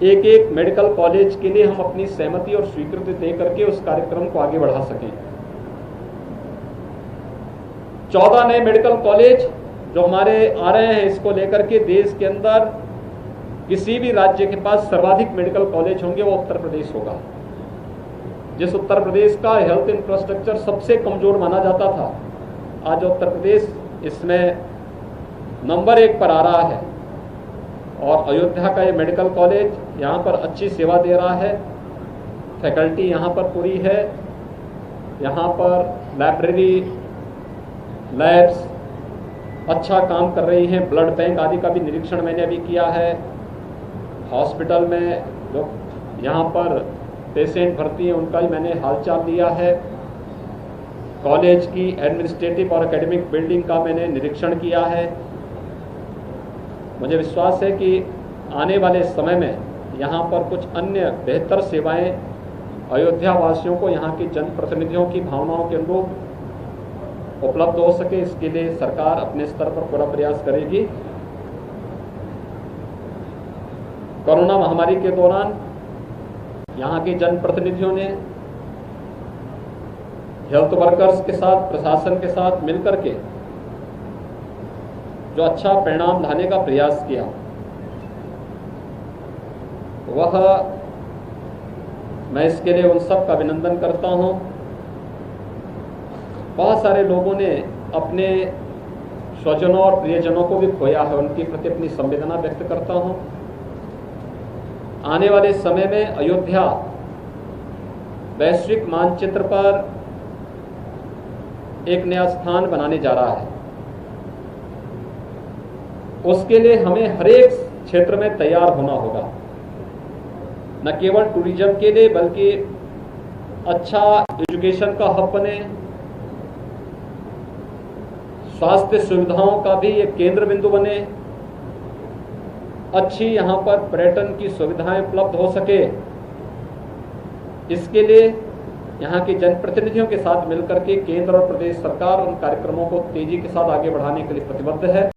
[SPEAKER 2] एक मेडिकल कॉलेज के लिए हम अपनी सहमति और स्वीकृति दे करके उस कार्यक्रम को आगे बढ़ा सकें। 14 नए मेडिकल कॉलेज जो हमारे आ रहे हैं, इसको लेकर के देश के अंदर किसी भी राज्य के पास सर्वाधिक मेडिकल कॉलेज होंगे वो उत्तर प्रदेश होगा। जिस उत्तर प्रदेश का हेल्थ इंफ्रास्ट्रक्चर सबसे कमजोर माना जाता था, आज उत्तर प्रदेश इसमें नंबर 1 पर आ रहा है। और अयोध्या का ये मेडिकल कॉलेज यहाँ पर अच्छी सेवा दे रहा है। फैकल्टी यहाँ पर पूरी है। यहाँ पर लाइब्रेरी, लैब्स अच्छा काम कर रही हैं। ब्लड बैंक आदि का भी निरीक्षण मैंने अभी किया है। हॉस्पिटल में जो यहाँ पर पेशेंट भर्ती हैं उनका भी मैंने हालचाल लिया है। कॉलेज की एडमिनिस्ट्रेटिव और एकेडमिक बिल्डिंग का मैंने निरीक्षण किया है। मुझे विश्वास है कि आने वाले समय में यहाँ पर कुछ अन्य बेहतर सेवाएं अयोध्या वासियों को यहाँ के जनप्रतिनिधियों की भावनाओं के अनुरूप उपलब्ध हो सके। इसके लिए सरकार अपने स्तर पर पूरा प्रयास करेगी। कोरोना महामारी के दौरान यहाँ के जनप्रतिनिधियों ने हेल्थ वर्कर्स के साथ, प्रशासन के साथ मिलकर के जो अच्छा परिणाम लाने का प्रयास किया, वह मैं इसके लिए उन सब का अभिनंदन करता हूं। बहुत सारे लोगों ने अपने स्वजनों और प्रियजनों को भी खोया है, उनके प्रति अपनी संवेदना व्यक्त करता हूं। आने वाले समय में अयोध्या वैश्विक मानचित्र पर एक नया स्थान बनाने जा रहा है। उसके लिए हमें हर एक क्षेत्र में तैयार होना होगा, न केवल टूरिज्म के लिए बल्कि अच्छा एजुकेशन का हब बने, स्वास्थ्य सुविधाओं का भी एक केंद्र बिंदु बने, अच्छी यहाँ पर पर्यटन की सुविधाएं उपलब्ध हो सके। इसके लिए यहाँ के जनप्रतिनिधियों के साथ मिलकर के केंद्र और प्रदेश सरकार उन कार्यक्रमों को तेजी के साथ आगे बढ़ाने के लिए प्रतिबद्ध है।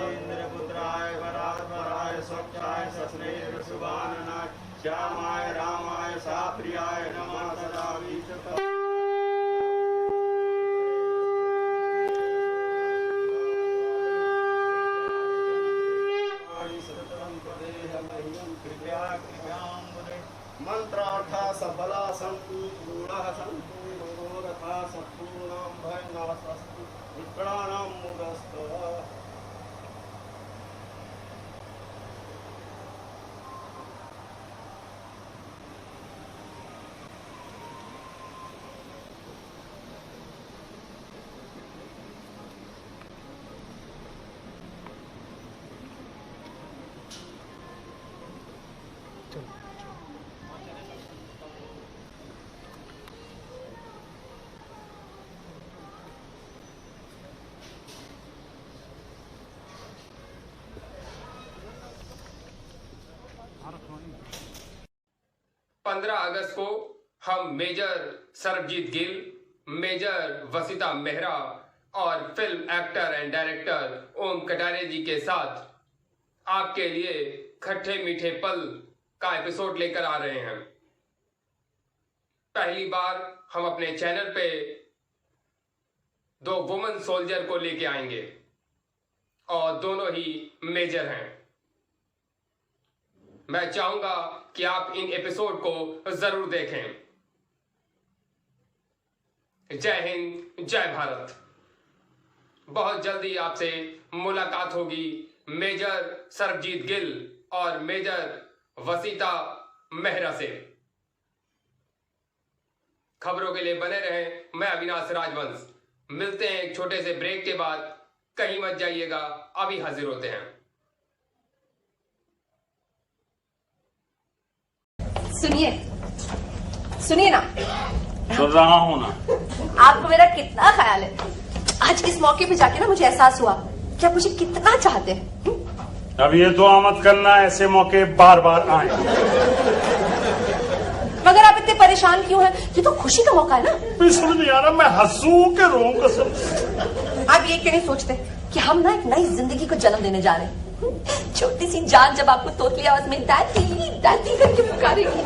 [SPEAKER 7] इंद्रपुत्राय वराय स्वच्छाय सस्नेह सुभाननाय श्यामाय रामाय साप्रियाय नमः सदा वीत मंत्रार्था सफला संतु पूर्णः संतु मनोरथा संपूर्णं भयनाशस्तु विप्राणां मुदस्तु।
[SPEAKER 1] पंद्रह अगस्त को हम मेजर सरबजीत गिल, मेजर वसीता मेहरा और फिल्म एक्टर एंड डायरेक्टर ओम कटारे जी के साथ आपके लिए खट्टे मीठे पल का एपिसोड लेकर आ रहे हैं। पहली बार हम अपने चैनल पे दो वुमेन सोल्जर को लेके आएंगे और दोनों ही मेजर हैं। मैं चाहूंगा कि आप इन एपिसोड को जरूर देखें। जय हिंद, जय भारत। बहुत जल्दी आपसे मुलाकात होगी मेजर सरबजीत गिल और मेजर वसीता मेहरा से। खबरों के लिए बने रहें। मैं अविनाश राजवंश। मिलते हैं एक छोटे से ब्रेक के बाद। कहीं मत जाइएगा, अभी हाजिर होते हैं।
[SPEAKER 3] सुनिए ना।
[SPEAKER 4] सुन रहा हूँ ना।
[SPEAKER 3] आपको मेरा कितना ख्याल है। आज इस मौके पे जाके ना मुझे एहसास हुआ कि आप मुझे कितना चाहते हैं।
[SPEAKER 4] अब ये दुआ मत करना ऐसे मौके बार बार आए।
[SPEAKER 3] मगर आप इतने परेशान क्यों हैं? ये तो खुशी का मौका है ना।
[SPEAKER 4] मैं समझ नहीं आ रहा मैं हंसूं के रोऊं कसम।
[SPEAKER 3] आप ये क्यों नहीं सोचते कि हम ना एक नई जिंदगी को जन्म देने जा रहे हैं। छोटी सी जान जब आपको तोतली आवाज में दादी दादी करके पुकारेगी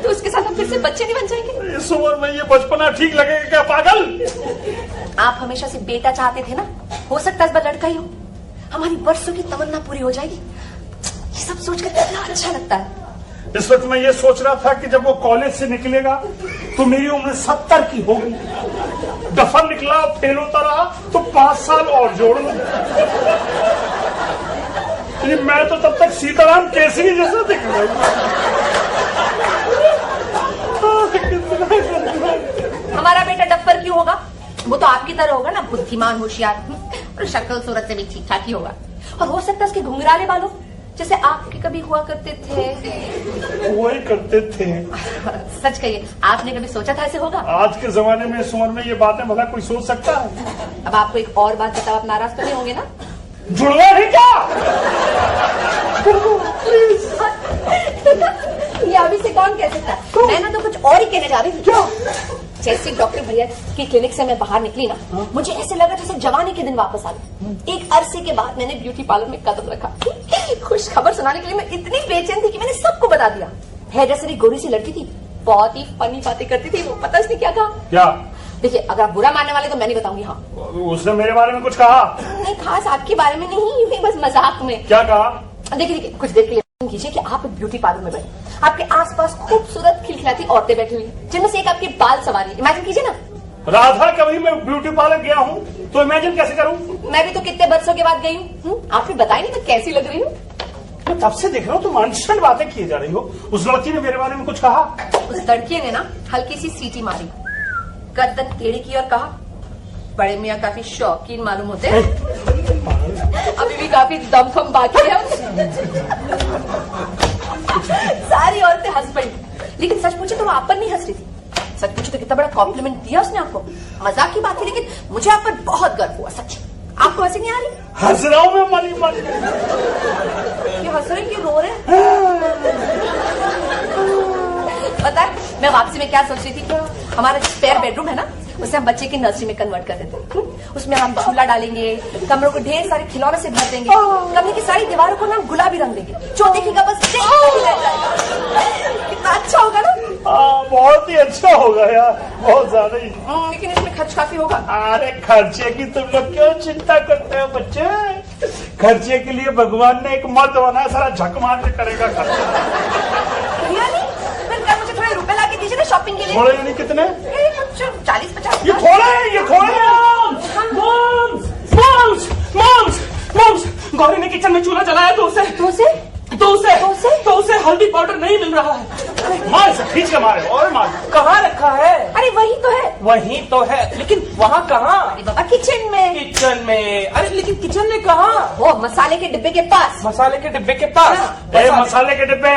[SPEAKER 3] तो उसके साथ हम फिर से बच्चे नहीं बन जाएंगे।
[SPEAKER 4] इस उम्र में ये बचपना ठीक लगेगा क्या पागल?
[SPEAKER 3] आप हमेशा से बेटा चाहते थे ना, हो सकता है इस बार लड़का ही हो। हमारी बरसों की तमन्ना पूरी हो जाएगी। ये सब सोचकर कितना अच्छा लगता है।
[SPEAKER 4] इस वक्त मैं ये सोच रहा था कि जब वो कॉलेज से निकलेगा तो मेरी उम्र 70 की होगी। दफन निकला, फेल होता रहा तो 5 साल और जोड़ लो। मैं तो तब तक सीताराम केसरी जैसा दिख रहा हूं।
[SPEAKER 3] हमारा बेटा डफर क्यों होगा? वो तो आपकी तरह होगा ना, बुद्धिमान होशियार और शक्ल सूरत से भी ठीक ठाक ही होगा। और हो सकता है उसके घुंघराले बालों जैसे आपके कभी हुआ करते थे।
[SPEAKER 4] हुआ ही करते थे।
[SPEAKER 3] सच कहिए, आपने कभी सोचा था ऐसे होगा?
[SPEAKER 4] आज के जमाने में इस उम्र में ये बातें भला कोई सोच सकता है?
[SPEAKER 3] अब आपको एक और बात बताओ, आप नाराज तो नहीं होंगे ना?
[SPEAKER 4] जुड़वा है क्या?
[SPEAKER 3] ये अभी से कौन कह सकता है? मैं ना तो कुछ और ही कहने जा रही थी। क्या? जैसे डॉक्टर भैया की क्लिनिक से मैं बाहर निकली ना, मुझे ऐसे लगा जैसे जवानी के दिन वापस आ गए। एक अरसे के बाद मैंने ब्यूटी पार्लर में कदम रखा। खुश खबर सुनाने के लिए मैं इतनी बेचैन थी कि मैंने सबको बता दिया। हेयर ड्रेसर एक गोरी सी लड़की थी, बहुत ही फनी बातें करती थी। वो पता उसने क्या कहा?
[SPEAKER 4] क्या?
[SPEAKER 3] देखिए, अगर आप बुरा मानने वाले तो मैं नहीं बताऊंगी। हाँ,
[SPEAKER 4] उसने मेरे बारे में कुछ कहा?
[SPEAKER 3] नहीं, खास आपके बारे में नहीं, बस मजाक में।
[SPEAKER 4] क्या कहा?
[SPEAKER 3] देखिए, कुछ देर के लिए कीजिए कि आप एक ब्यूटी पार्लर में बैठे, आपके आसपास खूबसूरत खिलखिलाती औरतें बैठी हुई, जिनमें से एक आपके बाल सवारी। इमेजिन कीजिए ना।
[SPEAKER 4] राधा, कभी मैं ब्यूटी पार्लर गया हूँ तो इमेजिन कैसे करूँ?
[SPEAKER 3] मैं भी तो कितने बरसों के बाद गई हूँ। आपने बताया नहीं तो कैसी लग रही हूँ?
[SPEAKER 4] मैं तब से देख रहा हूँ तुम अनशन बातें किए जा रही हो। उस लड़की ने मेरे बारे में कुछ कहा?
[SPEAKER 3] उस लड़की ने ना हल्की सी सीटी मारी, गर्दन टेढ़ी की और कहा, बड़े मियाँ काफी शौकीन मालूम होते हैं, अभी भी काफी दमखम बाकी है। सारी औरतें हंस पड़ी, लेकिन सच पूछे तो वो आप पर नहीं हंस रही थी। सच पूछे तो कितना बड़ा कॉम्प्लीमेंट दिया उसने आपको। मजाक की बात थी, लेकिन मुझे आप पर बहुत गर्व हुआ। सच। आपको हंसी नहीं आ रही?
[SPEAKER 4] हंस रहा हूँ मैं, मनी मनी।
[SPEAKER 3] ये हंस रहे क्यों, रो रहे? पता है मैं वापसी में क्या सोच रही थी? हमारा स्पेयर बेडरूम है ना, उसे हम बच्चे की नर्सरी में कन्वर्ट कर देते हैं। उसमें हम झूला डालेंगे, कमरों को ढेर सारे खिलौने से भर देंगे, कमरे की सारी दीवारों को ना हम गुलाबी रंग देंगे, जो देखेगा बस देखता ही रह जाएगा। कितना अच्छा होगा ना?
[SPEAKER 4] बहुत ही अच्छा होगा यार, बहुत ज्यादा ही।
[SPEAKER 3] लेकिन इसमें खर्च काफी होगा।
[SPEAKER 4] अरे खर्चे की तुम लोग क्यों चिंता करते हो बच्चे? खर्चे के लिए भगवान ने एक मर्द बनाया, सारा झक मार के करेगा खर्चा।
[SPEAKER 3] मुझे थोड़े रुपए ला के दीजिए ना शॉपिंग के लिए।
[SPEAKER 4] थोड़े यानी कितने?
[SPEAKER 3] 40-50।
[SPEAKER 4] ये थोड़े
[SPEAKER 5] मॉम्स, गौरी ने किचन में चूल्हा जलाया तो उसे हल्दी पाउडर नहीं मिल रहा है।
[SPEAKER 4] मार से खींच के मारे और मार।
[SPEAKER 5] कहाँ रखा है?
[SPEAKER 3] अरे वही तो है,
[SPEAKER 5] लेकिन वहाँ कहाँ?
[SPEAKER 3] अरे बाबा किचन में।
[SPEAKER 5] अरे लेकिन किचन में कहाँ?
[SPEAKER 3] वो मसाले के डिब्बे के पास।
[SPEAKER 5] मसाले के डिब्बे के पास।
[SPEAKER 4] मसाले के डिब्बे,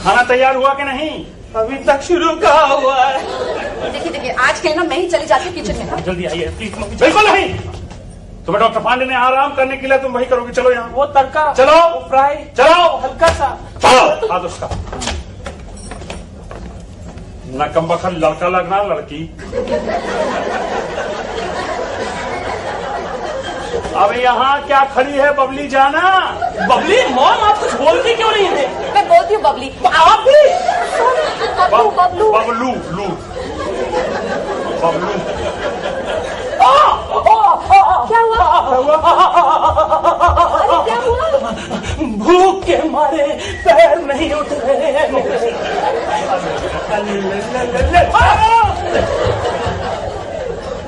[SPEAKER 4] खाना तैयार हुआ कि नहीं?
[SPEAKER 5] अभी तक शुरू कहाँ हुआ है?
[SPEAKER 3] देखिए आज के लिए ना मैं ही चली जाती हूँ किचन में।
[SPEAKER 4] जल्दी आइए प्लीज। बिल्कुल नहीं, तुम्हें डॉक्टर पांडे ने आराम करने के लिए तुम वही करोगे। चलो यहाँ।
[SPEAKER 5] वो तड़का,
[SPEAKER 4] चलो
[SPEAKER 5] वो फ्राई,
[SPEAKER 4] चलो
[SPEAKER 5] हल्का सा।
[SPEAKER 4] चलो हाथ उसका। नकम्बखल लड़का लगना लड़की। अब यहाँ क्या खड़ी है बबली जाना?
[SPEAKER 5] बबली मॉम, आप कुछ बोलती क्यों नहीं है?
[SPEAKER 3] मैं बोलती हूँ बबली।
[SPEAKER 5] आप भी?
[SPEAKER 3] बबलू। क्या हुआ? अरे क्या हुआ?
[SPEAKER 5] भूख के मारे पैर नहीं उठ रहे हैं मेरे।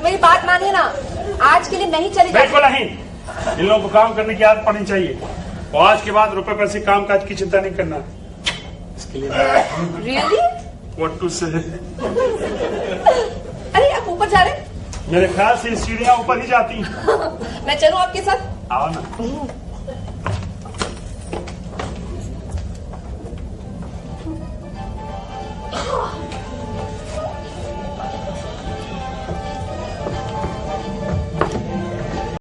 [SPEAKER 3] मेरी बात मानिए ना, आज के लिए मैं ही चली जाती
[SPEAKER 4] बिल्कुल नहीं, इन लोगों को काम करने की आदत पड़नी चाहिए और आज के बाद रुपए पैसे काम काज की चिंता नहीं करना। इसके लिए
[SPEAKER 3] रियली?
[SPEAKER 4] व्हाट टू से?
[SPEAKER 3] अरे आप ऊपर जा रहे हैं?
[SPEAKER 4] मेरे ख्याल से सीढ़ियां ऊपर ही जाती हैं।
[SPEAKER 3] मैं चलूं आपके साथ?
[SPEAKER 4] आओ ना।